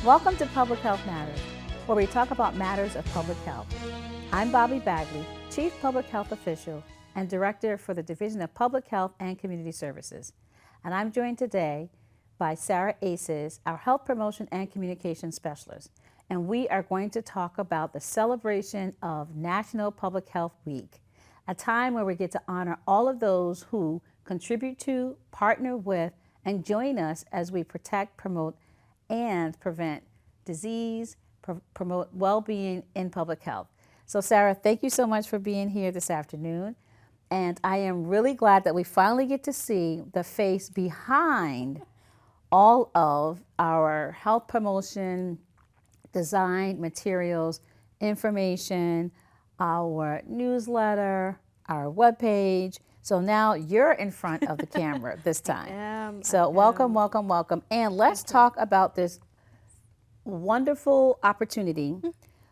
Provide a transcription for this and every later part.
Welcome to Public Health Matters, where we talk about matters of public health. I'm Bobby Bagley, Chief Public Health Official and Director for the Division of Public Health and Community Services. And I'm joined today by Sarah Aces, our Health Promotion and Communication Specialist. And we are going to talk about the celebration of National Public Health Week, a time where we get to honor all of those who contribute to, partner with, and join us as we protect, promote, and prevent disease, promote well-being in public health. So Sarah, thank you so much for being here this afternoon. And I am really glad that we finally get to see the face behind all of our health promotion, design, materials, information, our newsletter, our webpage. So now you're in front of the camera this time. So welcome, welcome, welcome. And let's talk about this wonderful opportunity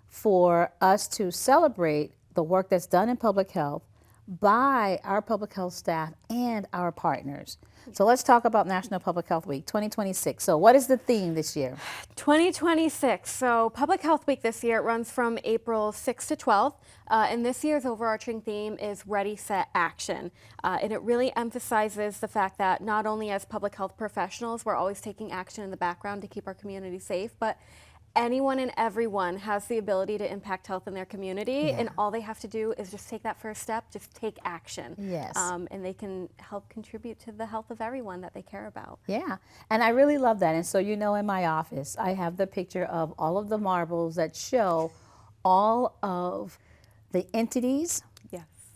for us to celebrate the work that's done in public health by our public health staff and our partners. So let's talk about National Public Health Week 2026. So what is the theme this year? 2026. So Public Health Week this year runs from April 6th to 12th. And this year's overarching theme is Ready, Set, Action. And it really emphasizes the fact that not only as public health professionals, we're always taking action in the background to keep our community safe, but anyone and everyone has the ability to impact health in their community, and all they have to do is just take that first step, just take action. Yes. And they can help contribute to the health of everyone that they care about. Yeah, and I really love that. And so, you know, in my office, I have the picture of all of the marbles that show all of the entities,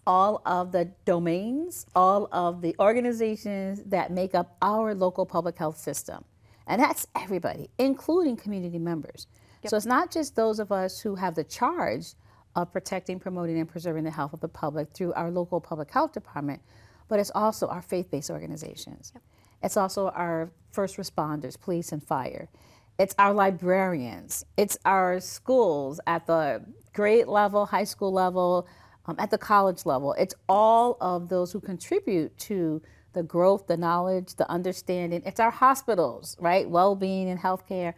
all of the domains, all of the organizations that make up our local public health system. And that's everybody, including community members. So it's not just those of us who have the charge of protecting, promoting, and preserving the health of the public through our local public health department, but it's also our faith-based organizations. It's also our first responders, police and fire. It's our librarians. It's our schools at the grade level, high school level, at the college level. It's all of those who contribute to the growth, the knowledge, the understanding. It's our hospitals, right? Well-being and healthcare.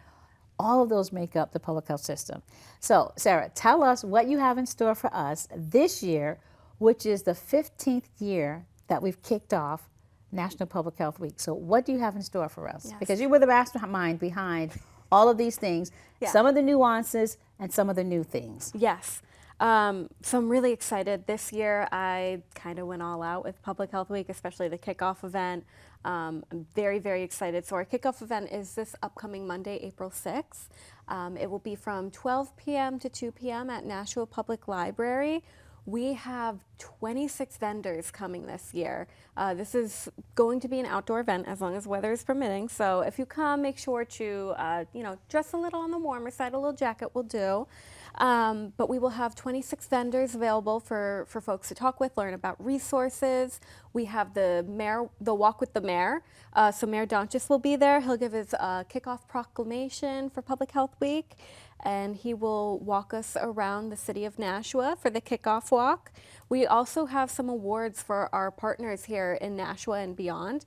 All of those make up the public health system. So, Sarah, tell us what you have in store for us this year, which is the 15th year that we've kicked off National Public Health Week. So what do you have in store for us? Because you were the mastermind behind all of these things, some of the nuances and some of the new things. Yes. So I'm really excited. This year I kind of went all out with Public Health Week, especially the kickoff event. I'm very, very excited. So our kickoff event is this upcoming Monday, April 6th. It will be from 12 p.m. to 2 p.m. at NASHUA Public Library. We have 26 vendors coming this year. This is going to be an outdoor event as long as weather is permitting. So if you come, make sure to dress a little on the warmer side. A little jacket will do. But we will have 26 vendors available for folks to talk with, learn about resources. We have the Walk with the Mayor. So Mayor Donchis will be there. He'll give his kickoff proclamation for Public Health Week, and he will walk us around the city of Nashua for the kickoff walk. We also have some awards for our partners here in Nashua and beyond,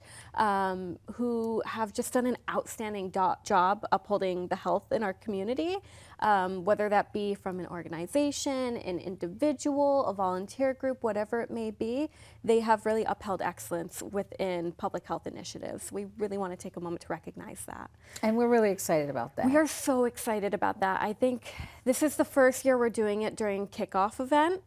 who have just done an outstanding job upholding the health in our community, whether that be from an organization, an individual, a volunteer group, whatever it may be. They have really upheld excellence within public health initiatives. We really want to take a moment to recognize that. And we're really excited about that. We are so excited about that. I think this is the first year we're doing it during kickoff event,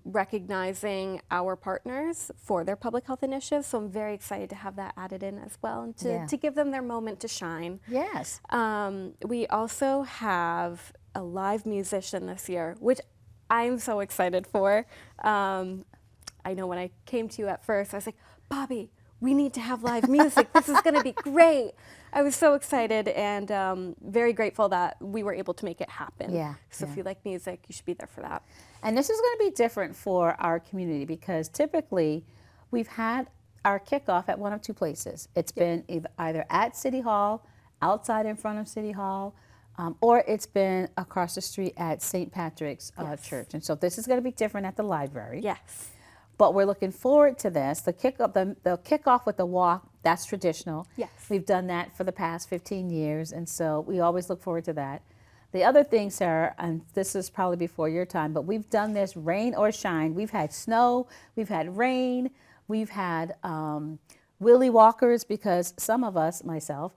recognizing our partners for their public health initiatives. So I'm very excited to have that added in as well, and to give them their moment to shine. Yes. We also have a live musician this year, which I'm so excited for. I know when I came to you at first, I was like, Bobby, we need to have live music. This is going to be great. I was so excited and very grateful that we were able to make it happen. So if you like music, you should be there for that. And this is going to be different for our community because typically we've had our kickoff at one of two places. It's been either at City Hall, outside in front of City Hall, or it's been across the street at St. Patrick's Church. And so this is going to be different at the library. Yes. But we're looking forward to this. The kickoff with the walk That's traditional. Yes. We've done that for the past 15 years, and so we always look forward to that. The other thing, Sarah, and this is probably before your time, but we've done this rain or shine. We've had snow, we've had rain, we've had wheelie walkers, because some of us, myself,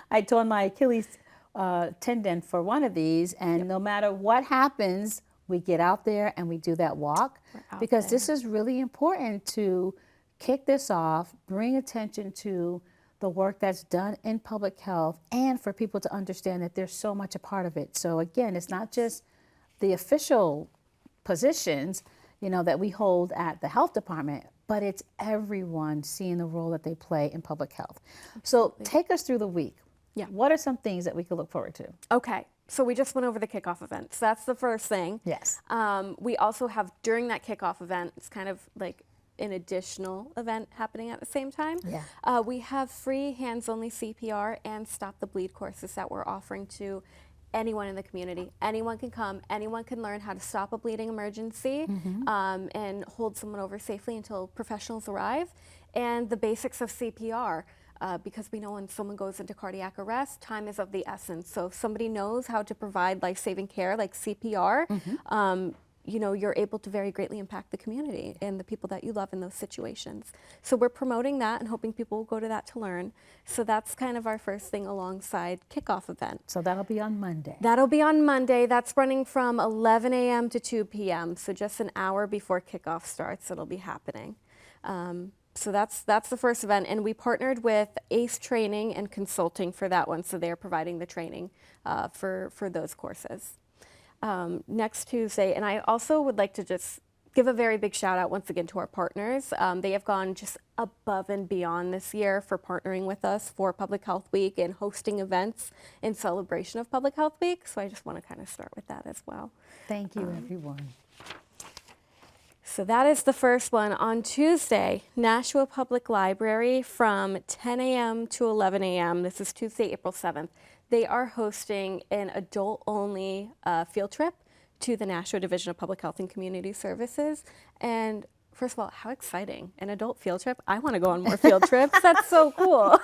I torn my Achilles tendon for one of these, and no matter what happens, we get out there and we do that walk, because this is really important to kick this off, bring attention to the work that's done in public health, and for people to understand that there's so much a part of it. So again, it's not just the official positions, that we hold at the health department, but it's everyone seeing the role that they play in public health. So take us through the week. Yeah. What are some things that we could look forward to? Okay. So we just went over the kickoff event. So that's the first thing. Yes. We also have, during that kickoff event, it's kind of like an additional event happening at the same time. Yeah. We have free hands-only CPR and Stop the Bleed courses that we're offering to anyone in the community. Anyone can come, anyone can learn how to stop a bleeding emergency and hold someone over safely until professionals arrive, and the basics of CPR. Because we know when someone goes into cardiac arrest, time is of the essence. So if somebody knows how to provide life-saving care like CPR, you're able to very greatly impact the community and the people that you love in those situations. So we're promoting that and hoping people will go to that to learn. So that's kind of our first thing alongside kickoff event. So that'll be on Monday. That'll be on Monday. That's running from 11 a.m. to 2 p.m. So just an hour before kickoff starts, it'll be happening. So that's the first event, and we partnered with ACE Training and Consulting for that one, so they're providing the training for those courses. Next Tuesday, and I also would like to just give a very big shout out once again to our partners. They have gone just above and beyond this year for partnering with us for Public Health Week and hosting events in celebration of Public Health Week, so I just want to kind of start with that as well. Thank you, everyone. So that is the first one. On Tuesday, Nashua Public Library from 10 a.m. to 11 a.m. This is Tuesday, April 7th. They are hosting an adult-only field trip to the Nashua Division of Public Health and Community Services. And first of all, how exciting. An adult field trip? I want to go on more field trips. That's so cool.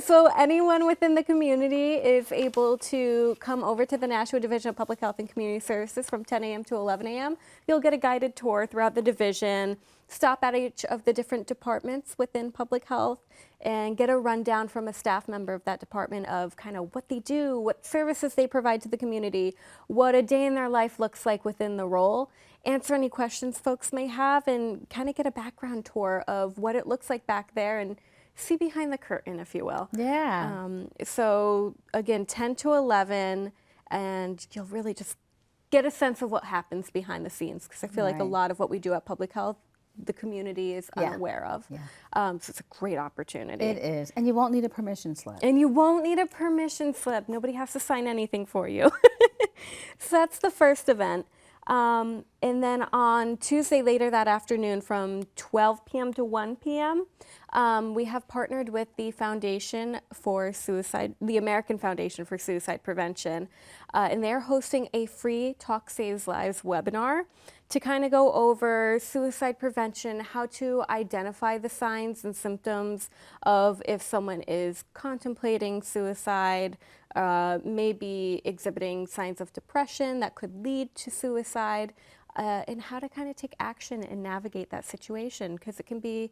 So anyone within the community is able to come over to the Nashua Division of Public Health and Community Services from 10 a.m. to 11 a.m. You'll get a guided tour throughout the division, stop at each of the different departments within public health, and get a rundown from a staff member of that department of kind of what they do, what services they provide to the community, what a day in their life looks like within the role, answer any questions folks may have, and kind of get a background tour of what it looks like back there and see behind the curtain, if you will. Yeah. So again, 10 to 11, and you'll really just get a sense of what happens behind the scenes, because I feel like a lot of what we do at Public Health, the community is unaware of. So it's a great opportunity. It is. And you won't need a permission slip. And you won't need a permission slip. Nobody has to sign anything for you. So that's the first event. And then on Tuesday later that afternoon from 12 p.m. to 1 p.m., we have partnered with the Foundation for Suicide, the American Foundation for Suicide Prevention, and they're hosting a free Talk Saves Lives webinar to kind of go over suicide prevention, how to identify the signs and symptoms of if someone is contemplating suicide, maybe exhibiting signs of depression that could lead to suicide, and how to kind of take action and navigate that situation, because it can be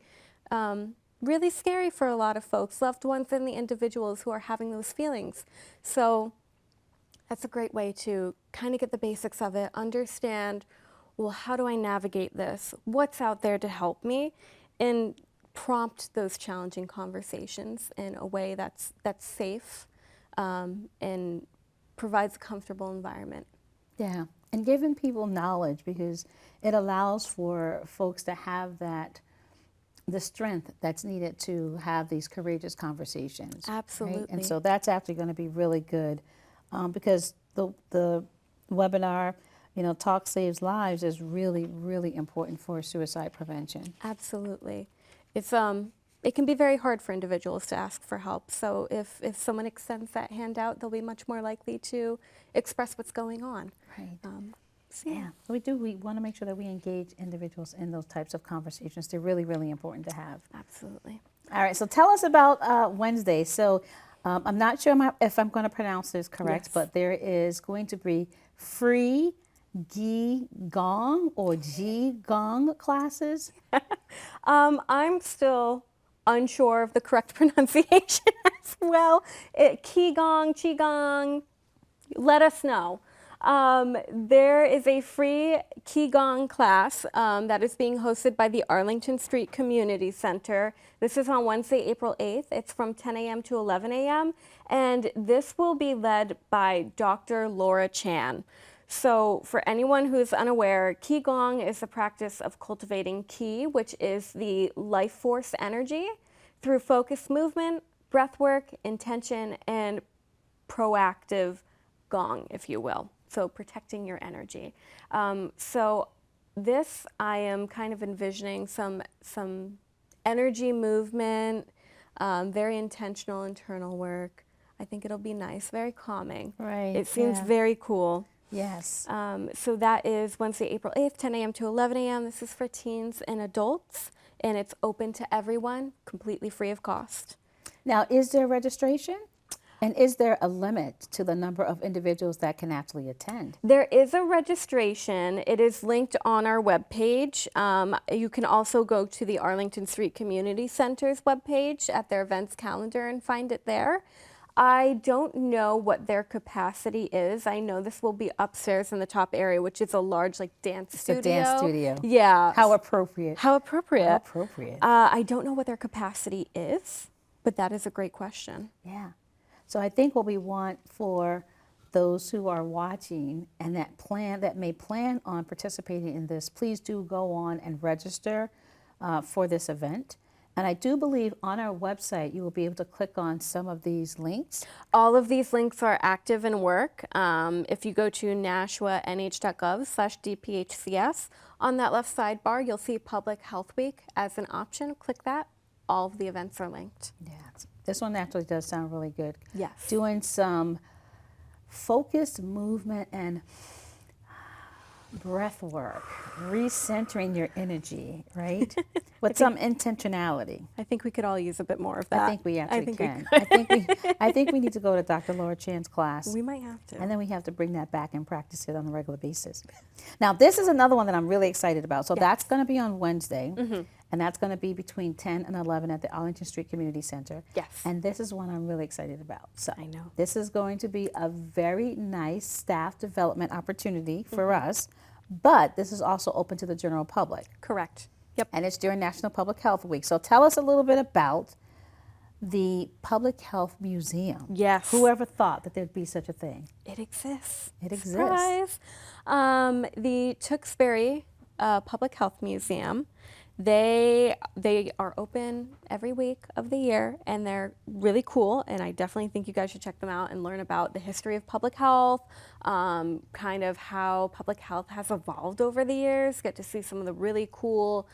really scary for a lot of folks, loved ones and the individuals who are having those feelings. So that's a great way to kind of get the basics of it, understand, well, how do I navigate this? What's out there to help me? And prompt those challenging conversations in a way that's safe and provides a comfortable environment. Yeah, and giving people knowledge, because it allows for folks to have the strength that's needed to have these courageous conversations. Absolutely. Right? And so that's actually going to be really good, because the webinar, Talk Saves Lives, is really, really important for suicide prevention. Absolutely. It's it can be very hard for individuals to ask for help. So if someone extends that hand out, they'll be much more likely to express what's going on. Right. Yeah, we want to make sure that we engage individuals in those types of conversations. They're really, really important to have. Absolutely. All right, so tell us about Wednesday. So I'm not sure if I'm going to pronounce this correct, Yes. but there is going to be free Qigong or Qigong classes. I'm still unsure of the correct pronunciation as well. Qigong, let us know. There is a free Qigong class that is being hosted by the Arlington Street Community Center. This is on Wednesday, April 8th. It's from 10 a.m. to 11 a.m. And this will be led by Dr. Laura Chan. So for anyone who is unaware, Qigong is the practice of cultivating Qi, which is the life force energy, through focused movement, breath work, intention, and proactive gong, if you will. So protecting your energy. So this, I am kind of envisioning some energy movement, very intentional internal work. I think it'll be nice, very calming. Right. It seems very cool. Yes. So that is Wednesday, April 8th, 10 a.m. to 11 a.m. This is for teens and adults, and it's open to everyone, completely free of cost. Now, is there registration? And is there a limit to the number of individuals that can actually attend? There is a registration. It is linked on our webpage. You can also go to the Arlington Street Community Center's webpage at their events calendar and find it there. I don't know what their capacity is. I know this will be upstairs in the top area, which is a large dance studio. It's a dance studio. Yeah. How appropriate. How appropriate. How appropriate. I don't know what their capacity is, but that is a great question. Yeah. So I think what we want for those who are watching and that may plan on participating in this, please do go on and register for this event. And I do believe on our website you will be able to click on some of these links. All of these links are active and work. If you go to NASHUA.nh.gov/DPHCS, on that left sidebar you'll see Public Health Week as an option. Click that. All of the events are linked. Yeah. This one actually does sound really good. Yes. Doing some focused movement and breath work, recentering your energy, right? With some intentionality. I think we could all use a bit more of that. I think we actually can. I think we need to go to Dr. Laura Chan's class. We might have to. And then we have to bring that back and practice it on a regular basis. Now, this is another one that I'm really excited about. So that's going to be on Wednesday. And that's going to be between 10 and 11 at the Arlington Street Community Center. Yes. And this is one I'm really excited about. So I know. this is going to be a very nice staff development opportunity for us, but this is also open to the general public. Correct. Yep. And it's during National Public Health Week. So tell us a little bit about the Public Health Museum. Yes. Whoever thought that there'd be such a thing? It exists. It exists. Surprise. The Tewksbury Public Health Museum, they are open every week of the year, and they're really cool, and I definitely think you guys should check them out and learn about the history of public health, kind of how public health has evolved over the years, get to see some of the really cool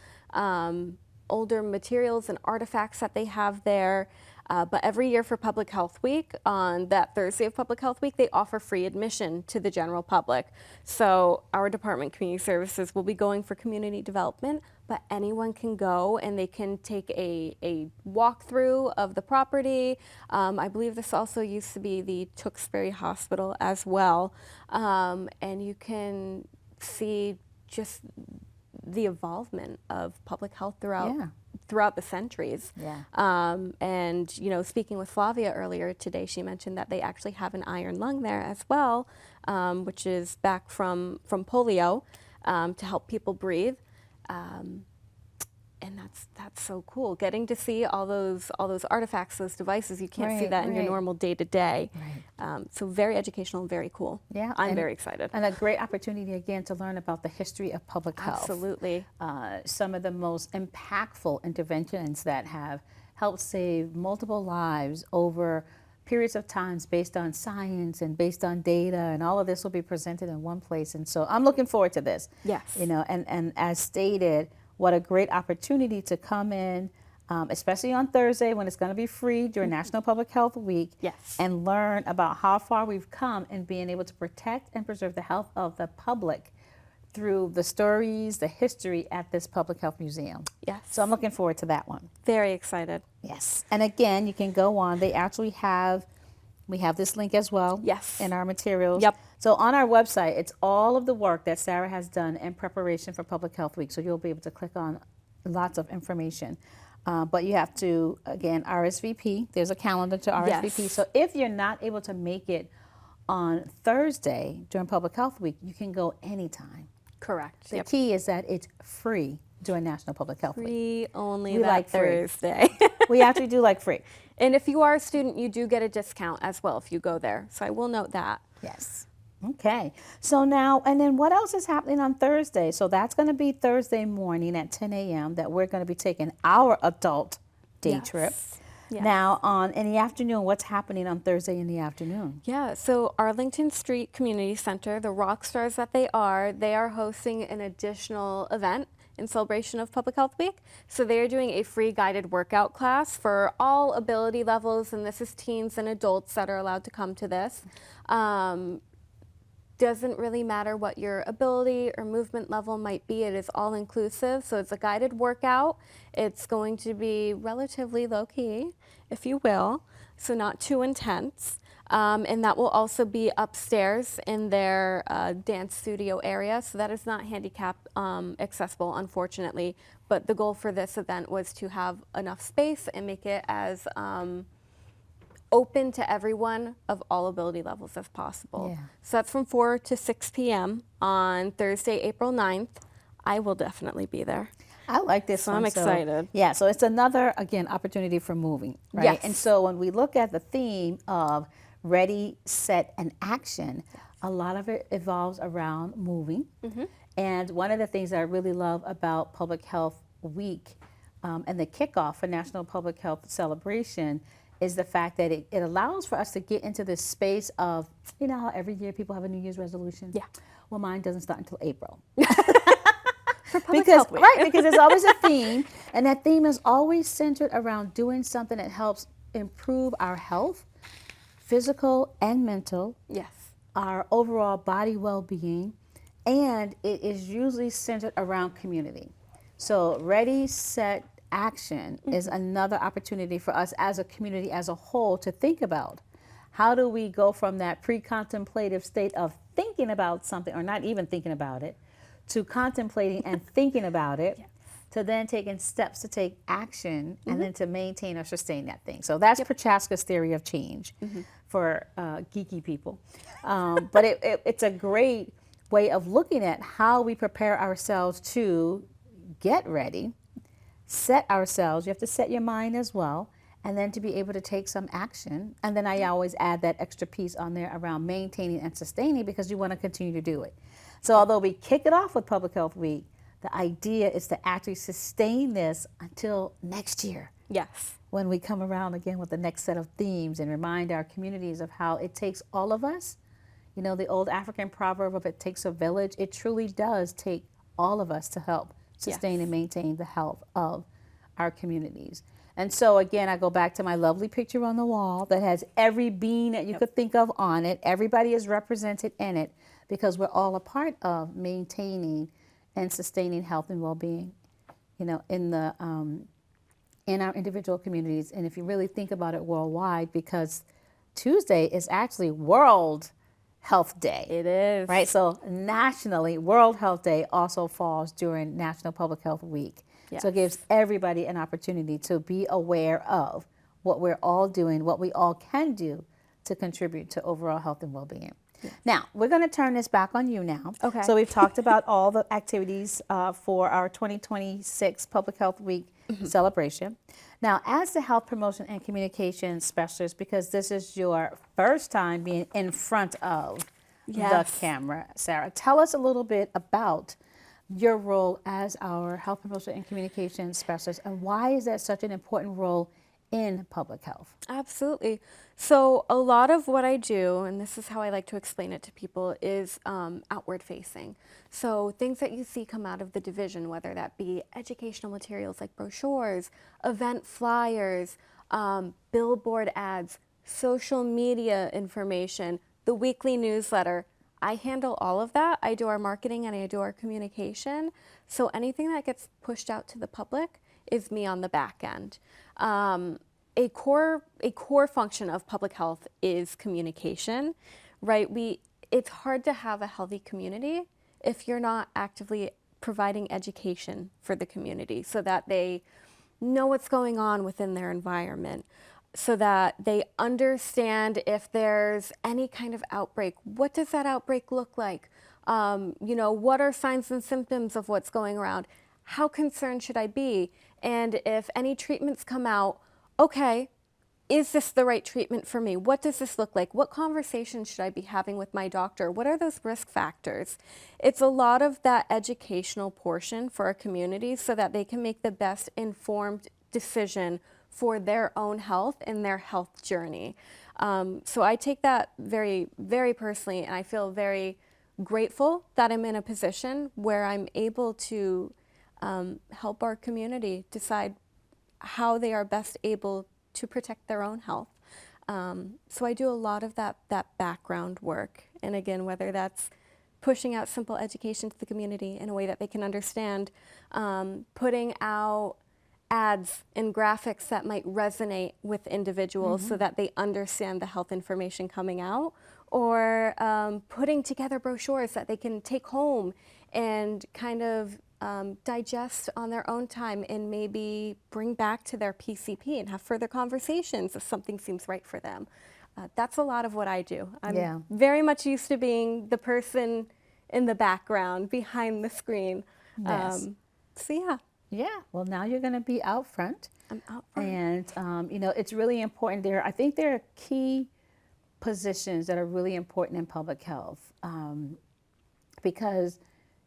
older materials and artifacts that they have there. But every year for Public Health Week, on that Thursday of Public Health Week, they offer free admission to the general public. So our Department of Community Services will be going for community development, but anyone can go and they can take a walkthrough of the property. I believe this also used to be the Tewksbury Hospital as well. And you can see just the involvement of public health throughout the centuries. Yeah. And speaking with Flavia earlier today, she mentioned that they actually have an iron lung there as well, which is back from polio, to help people breathe. And that's so cool. Getting to see all those artifacts, those devices, you can't see that in your normal day to day. So very educational and very cool. Yeah, I'm very excited. And a great opportunity again to learn about the history of public health. Absolutely. Some of the most impactful interventions that have helped save multiple lives over periods of times based on science and based on data, and all of this will be presented in one place. And so I'm looking forward to this. Yes. And as stated, what a great opportunity to come in, especially on Thursday when it's going to be free during National Public Health Week, and learn about how far we've come in being able to protect and preserve the health of the public through the stories, the history at this Public Health Museum. Yes. So I'm looking forward to that one. Very excited. Yes. And again, you can go on. They actually we have this link as well. Yes. In our materials. Yep. So on our website, it's all of the work that Sarah has done in preparation for Public Health Week. So you'll be able to click on lots of information. But you have to, again, RSVP. There's a calendar to RSVP. Yes. So if you're not able to make it on Thursday during Public Health Week, you can go anytime. Correct. The key is that it's free during National Public Health Week. Free only We that like free. Thursday. We actually do like free. And if you are a student, you do get a discount as well if you go there. So I will note that. Yes. Okay. So now, and then what else is happening on Thursday? So that's going to be Thursday morning at 10 a.m. that we're going to be taking our adult day Yes. trip. Yes. Now, in the afternoon, what's happening on Thursday in the afternoon? Yeah, so Arlington Street Community Center, the rock stars that they are hosting an additional event in celebration of Public Health Week. So they're doing a free guided workout class for all ability levels, and this is teens and adults that are allowed to come to this. Doesn't really matter what your ability or movement level might be, it is all inclusive. So it's a guided workout. It's going to be relatively low key, if you will, so not too intense. And that will also be upstairs in their dance studio area. So that is not handicap accessible, unfortunately. But the goal for this event was to have enough space and make it as open to everyone of all ability levels as possible. Yeah. So that's from 4 to 6 p.m. on Thursday, April 9th. I will definitely be there. I like this So one. I'm excited. Yeah, so it's another, again, opportunity for moving, right? Yes. And so when we look at the theme of ready, set, and action, a lot of it evolves around moving. And one of the things that I really love about Public Health Week and the kickoff for National Public Health Celebration is the fact that it allows for us to get into this space of, you know how every year people have a New Year's resolution? Yeah. Well, mine doesn't start until April. For Public Because, Health Week. right, because there's always a theme, and that theme is always centered around doing something that helps improve our health, physical and mental, Yes. our overall body well-being, and it is usually centered around community. So ready, set, action is another opportunity for us as a community as a whole to think about how do we go from that pre-contemplative state of thinking about something or not even thinking about it to contemplating and thinking about it to then taking steps to take action and then to maintain or sustain that thing. So that's Prochaska's theory of change for geeky people. But it's a great way of looking at how we prepare ourselves to get ready, set ourselves. You have to set your mind as well, and then to be able to take some action. And then I always add that extra piece on there around maintaining and sustaining because you want to continue to do it. So although we kick it off with Public Health Week, the idea is to actually sustain this until next year Yes. when we come around again with the next set of themes and remind our communities of how it takes all of us. You know, the old African proverb of it takes a village, it truly does take all of us to help sustain and maintain the health of our communities. And so again, I go back to my lovely picture on the wall that has every being that you could think of on it. Everybody is represented in it because we're all a part of maintaining and sustaining health and well-being, you know, in our individual communities. And if you really think about it worldwide, because Tuesday is actually World Health Day. It is. Right, so nationally, World Health Day also falls during National Public Health Week. So it gives everybody an opportunity to be aware of what we're all doing, what we all can do to contribute to overall health and well-being. Now, we're going to turn this back on you now. Okay. So we've talked about all the activities for our 2026 Public Health Week celebration. Now, as the Health Promotion and Communication Specialist, because this is your first time being in front of the camera, Sarah, tell us a little bit about your role as our Health Promotion and Communication Specialist, and why is that such an important role in public health? Absolutely. So a lot of what I do, and this is how I like to explain it to people, is outward facing. So things that you see come out of the division, whether that be educational materials like brochures, event flyers, billboard ads, social media information, the weekly newsletter, I handle all of that. I do our marketing and I do our communication. So anything that gets pushed out to the public is me on the back end. A core function of public health is communication, right? It's hard to have a healthy community if you're not actively providing education for the community so that they know what's going on within their environment, so that they understand if there's any kind of outbreak. What does that outbreak look like? What are signs and symptoms of what's going around? How concerned should I be? And if any treatments come out, okay, is this the right treatment for me? What does this look like? What conversations should I be having with my doctor? What are those risk factors? It's a lot of that educational portion for our community so that they can make the best informed decision for their own health and their health journey. So I take that very, very personally, and I feel very grateful that I'm in a position where I'm able to help our community decide how they are best able to protect their own health. So I do a lot of that background work. And again, whether that's pushing out simple education to the community in a way that they can understand, putting out ads and graphics that might resonate with individuals so that they understand the health information coming out, or putting together brochures that they can take home and kind of digest on their own time and maybe bring back to their PCP and have further conversations if something seems right for them. That's a lot of what I do. I'm very much used to being the person in the background behind the screen. Yes. So yeah. Yeah, well, now you're going to be out front. I'm out front. And, it's really important there. I think there are key positions that are really important in public health because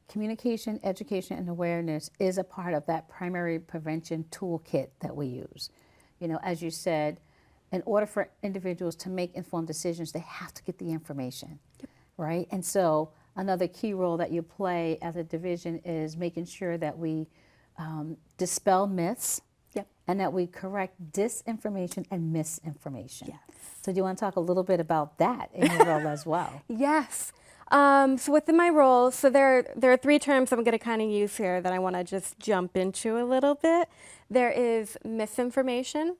communication, education, and awareness is a part of that primary prevention toolkit that we use. As you said, in order for individuals to make informed decisions, they have to get the information, right? And so another key role that you play as a division is making sure that we dispel myths and that we correct disinformation and misinformation. Yes. So do you want to talk a little bit about that in your role as well? Yes. So within my role, so there are three terms I'm going to kind of use here that I want to just jump into a little bit. There is misinformation,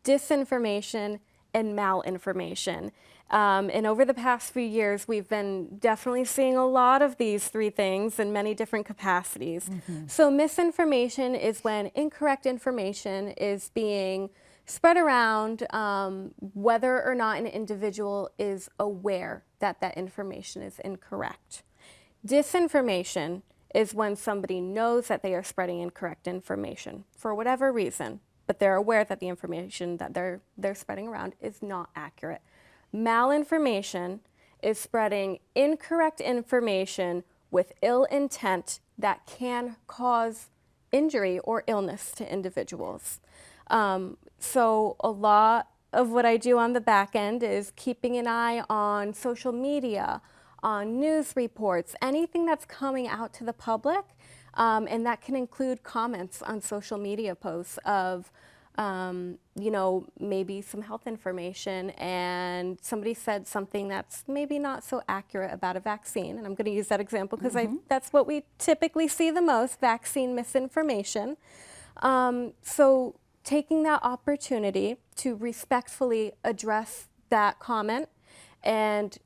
disinformation, and malinformation. And over the past few years, we've been definitely seeing a lot of these three things in many different capacities. So misinformation is when incorrect information is being spread around, whether or not an individual is aware that that information is incorrect. Disinformation is when somebody knows that they are spreading incorrect information for whatever reason, but they're aware that the information that they're spreading around is not accurate. Malinformation is spreading incorrect information with ill intent that can cause injury or illness to individuals. So a lot of what I do on the back end is keeping an eye on social media, on news reports, anything that's coming out to the public, and that can include comments on social media posts of maybe some health information and somebody said something that's maybe not so accurate about a vaccine. And I'm going to use that example because that's what we typically see the most, vaccine misinformation. So taking that opportunity to respectfully address that comment and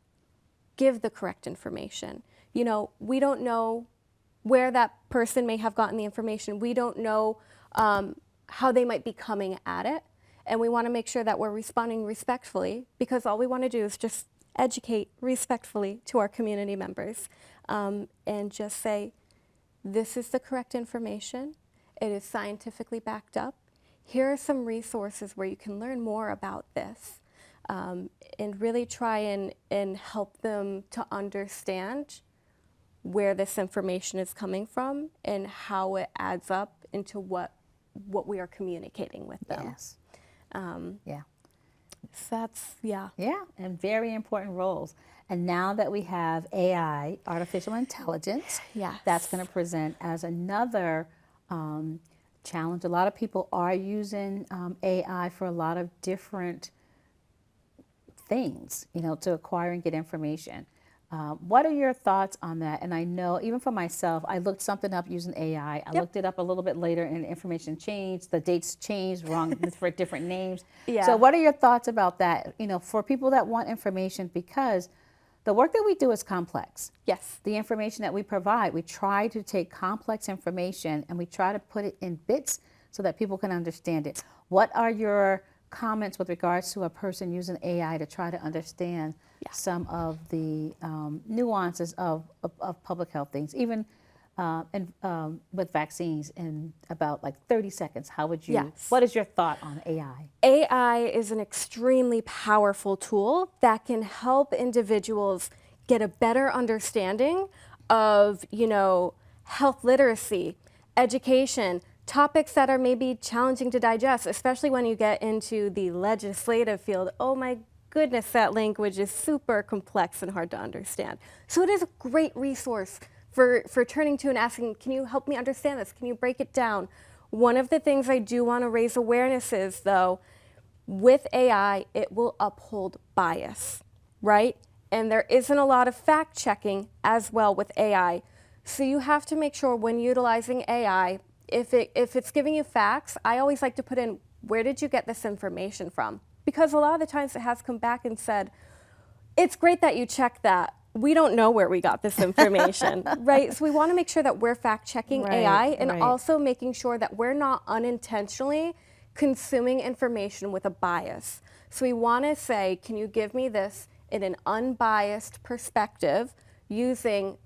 give the correct information. We don't know where that person may have gotten the information. We don't know how they might be coming at it. And we want to make sure that we're responding respectfully, because all we want to do is just educate respectfully to our community members and just say, this is the correct information. It is scientifically backed up. Here are some resources where you can learn more about this and really try and help them to understand where this information is coming from and how it adds up into what we are communicating with them. Yes. Yeah. So that's, yeah. Yeah, and very important roles. And now that we have AI, artificial intelligence, Yes. that's going to present as another challenge. A lot of people are using AI for a lot of different things, to acquire and get information. What are your thoughts on that? And I know even for myself, I looked something up using AI. I looked it up a little bit later and the information changed, the dates changed wrong for different names. Yeah. So what are your thoughts about that? For people that want information, because the work that we do is complex. Yes. The information that we provide, we try to take complex information and we try to put it in bits so that people can understand it. What are your comments with regards to a person using AI to try to understand some of the nuances of public health things, even with vaccines in about like 30 seconds? How would you, what is your thought on AI? AI is an extremely powerful tool that can help individuals get a better understanding of, health literacy, education, topics that are maybe challenging to digest, especially when you get into the legislative field. Oh my goodness, that language is super complex and hard to understand. So it is a great resource for turning to and asking, can you help me understand this? Can you break it down? One of the things I do want to raise awareness is, though, with AI, it will uphold bias, right? And there isn't a lot of fact checking as well with AI. So you have to make sure when utilizing AI, if it's giving you facts, I always like to put in, where did you get this information from? Because a lot of the times it has come back and said, it's great that you checked that. We don't know where we got this information, right? So we want to make sure that we're fact checking AI and also making sure that we're not unintentionally consuming information with a bias. So we want to say, can you give me this in an unbiased perspective using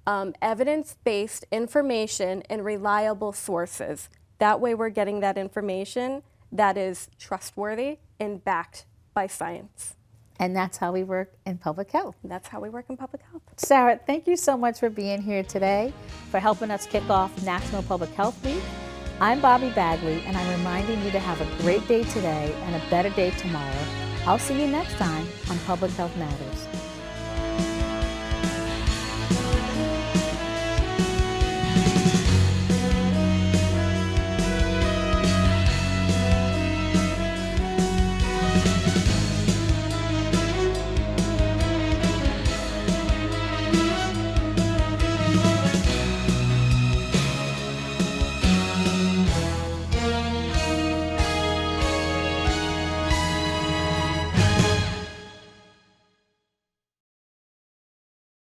evidence-based information and reliable sources? That way we're getting that information that is trustworthy and backed by science. And that's how we work in public health. That's how we work in public health. Sarah, thank you so much for being here today, for helping us kick off National Public Health Week. I'm Bobby Bagley, and I'm reminding you to have a great day today and a better day tomorrow. I'll see you next time on Public Health Matters.